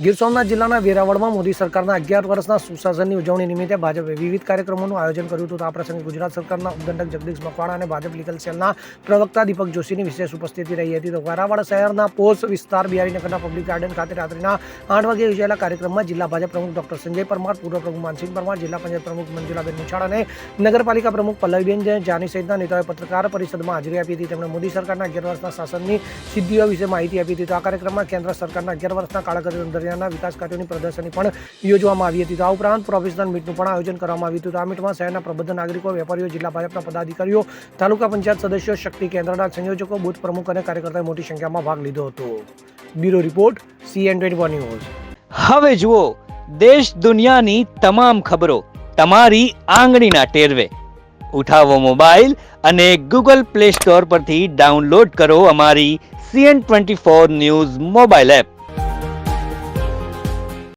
ગીર સોમનાથ જિલ્લાના વેરાવળમાં મોદી સરકારના 11 વર્ષના સુશાસનની ઉજવણી નિમિત્તે ભાજપે વિવિધ કાર્યક્રમોનું આયોજન કર્યું હતું. આ પ્રસંગે ગુજરાત સરકારના ઉપદંડક જગદીશ મકવાણા અને ભાજપ લીગલ સેલના પ્રવક્તા દીપક જોશીની વિશેષ ઉપસ્થિતિ રહી હતી. તો વેરાવળ શહેરના પોસ્ટ વિસ્તાર બિહારીનગરના પબ્લિક ગાર્ડન ખાતે રાત્રિના 8 વાગે યોજાયેલા કાર્યક્રમમાં જિલ્લા ભાજપ પ્રમુખ ડોક્ટર સંજય પરમાર, પૂર્વ પ્રમુખ માનસિંહ પરમાર, જિલ્લા પંચાયત પ્રમુખ મંજુલાબેન મુછાળ અને નગરપાલિકા પ્રમુખ પલ્લવીબેન જાની સહિતના નેતાઓએ પત્રકાર પરિષદમાં હાજરી આપી હતી. તેમણે મોદી સરકારના 11 વર્ષના શાસનની સિદ્ધિઓ વિશે માહિતી આપી હતી. તો આ કાર્યક્રમમાં કેન્દ્ર સરકારના 11 વર્ષના કાળાગાળા દરમિયાનના વિકાસ કાર્યોની પ્રદર્શની પણ યોજવામાં આવી હતી. તો આ ઉપરાંત પ્રોફેશનલ મીટનું પણ આયોજન કરવામાં આવ્યું હતું. આ મીટમાં શહેરના પ્રબુદ્ધ નાગરિકો, વેપારીઓ, જિલ્લા ભાજપના પદાધિકારીઓ, તાલુકા પંચાયત સદસ્યો, શક્તિ કેન્દ્રના સંયોજકો, બૂથ પ્રમુખ અને કાર્યકર્તાઓએ મોટી સંખ્યામાં ભાગ લીધો હતો. Bureau report CN24 news. હવે જુઓ દેશ દુનિયાની તમામ ખબરો તમારી આંગળીના ટેરવે. ઉઠાવો મોબાઈલ અને Google Play Store પરથી ડાઉનલોડ કરો અમારી CN24 ન્યૂઝ મોબાઈલ એપ.